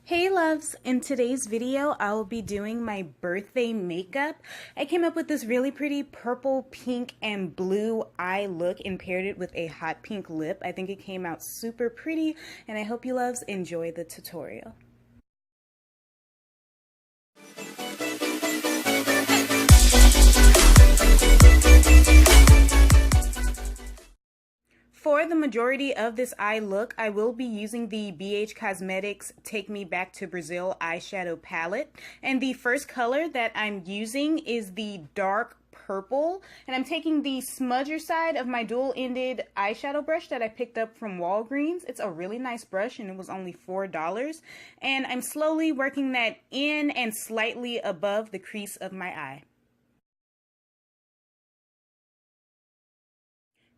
Hey loves, in today's video I will be doing my birthday makeup. I came up with this really pretty purple, pink, and blue eye look and paired it with a hot pink lip. I think it came out super pretty and I hope you loves enjoy the tutorial. For the majority of this eye look, I will be using the BH Cosmetics Take Me Back to Brazil eyeshadow palette. And the first color that I'm using is the dark purple. And I'm taking the smudger side of my dual-ended eyeshadow brush that I picked up from Walgreens. It's a really nice brush and it was only $4. And I'm slowly working that in and slightly above the crease of my eye.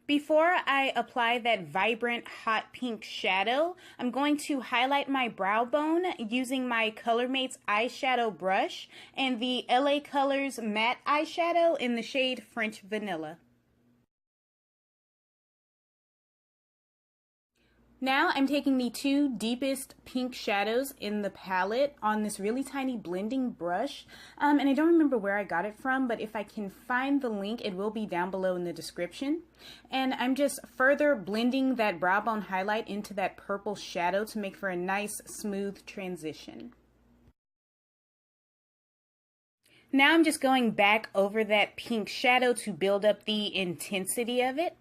Before I apply that vibrant hot pink shadow, I'm going to highlight my brow bone using my ColorMates eyeshadow brush and the LA Colors matte eyeshadow in the shade French Vanilla. Now I'm taking the two deepest pink shadows in the palette on this really tiny blending brush. And I don't remember where I got it from, but if I can find the link, it will be down below in the description. And I'm just further blending that brow bone highlight into that purple shadow to make for a nice smooth transition. Now I'm just going back over that pink shadow to build up the intensity of it.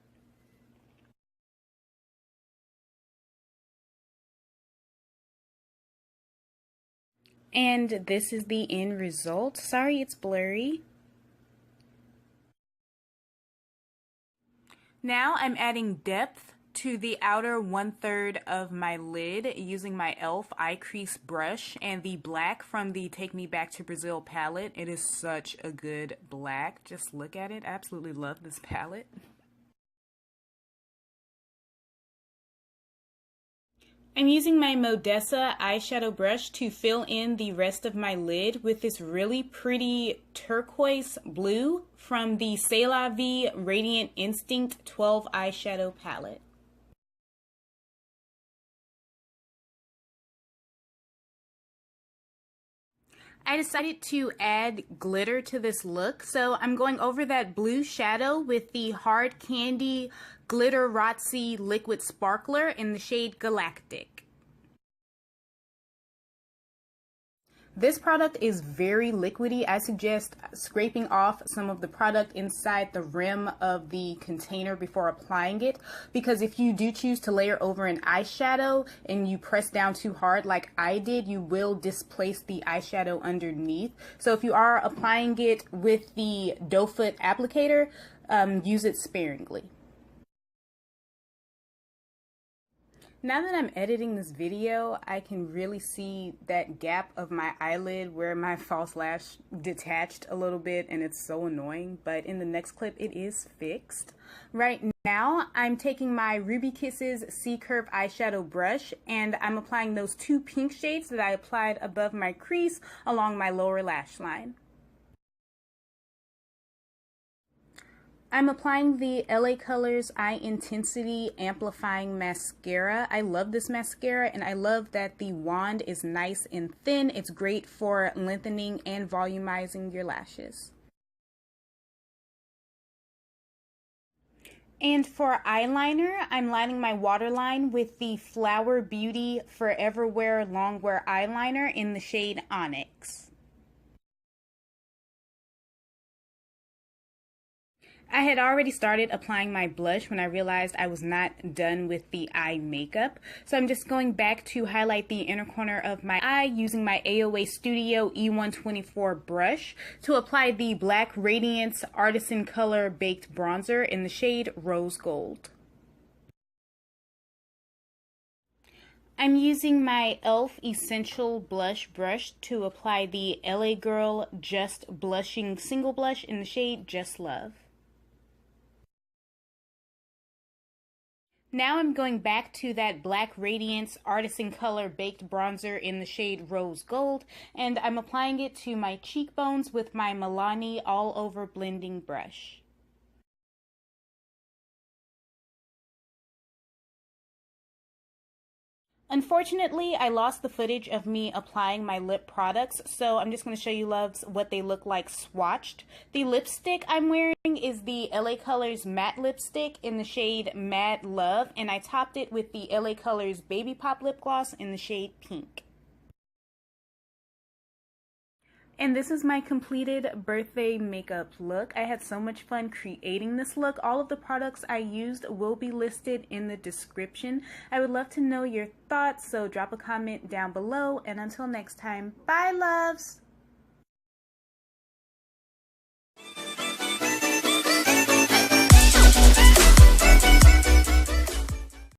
And this is the end result. Sorry it's blurry. Now I'm adding depth to the outer 1/3 of my lid using my E.L.F. eye crease brush and the black from the Take Me Back to Brazil palette. It is such a good black. Just look at it. I absolutely love this palette. I'm using my Modessa eyeshadow brush to fill in the rest of my lid with this really pretty turquoise blue from the Celavi Radiant Instinct 12 eyeshadow palette. I decided to add glitter to this look, so I'm going over that blue shadow with the Hard Candy Glitteratzi Liquid Sparkler in the shade Galactic. This product is very liquidy. I suggest scraping off some of the product inside the rim of the container before applying it, because if you do choose to layer over an eyeshadow and you press down too hard like I did, you will displace the eyeshadow underneath. So if you are applying it with the doe foot applicator, use it sparingly. Now that I'm editing this video, I can really see that gap of my eyelid where my false lash detached a little bit, and it's so annoying, but in the next clip it is fixed. Right now, I'm taking my Ruby Kisses C-Curve eyeshadow brush and I'm applying those two pink shades that I applied above my crease along my lower lash line. I'm applying the LA Colors Eyetensity Amplifying Mascara. I love this mascara and I love that the wand is nice and thin. It's great for lengthening and volumizing your lashes. And for eyeliner, I'm lining my waterline with the Flower Beauty Forever Wear Longwear eyeliner in the shade Onyx. I had already started applying my blush when I realized I was not done with the eye makeup. So I'm just going back to highlight the inner corner of my eye using my AOA Studio E124 brush to apply the Black Radiance Artisan Color Baked Bronzer in the shade Rose Gold. I'm using my E.L.F. Essential Blush brush to apply the LA Girl Just Blushing Single Blush in the shade Just Love. Now I'm going back to that Black Radiance Artisan Color Baked Bronzer in the shade Rose Gold, and I'm applying it to my cheekbones with my Milani All Over Blending brush. Unfortunately, I lost the footage of me applying my lip products, so I'm just going to show you loves what they look like swatched. The lipstick I'm wearing is the LA Colors matte lipstick in the shade Mad Love, and I topped it with the LA Colors Baby Pop lip gloss in the shade Pink. And this is my completed birthday makeup look. I had so much fun creating this look. All of the products I used will be listed in the description. I would love to know your thoughts, so drop a comment down below. And until next time, bye loves!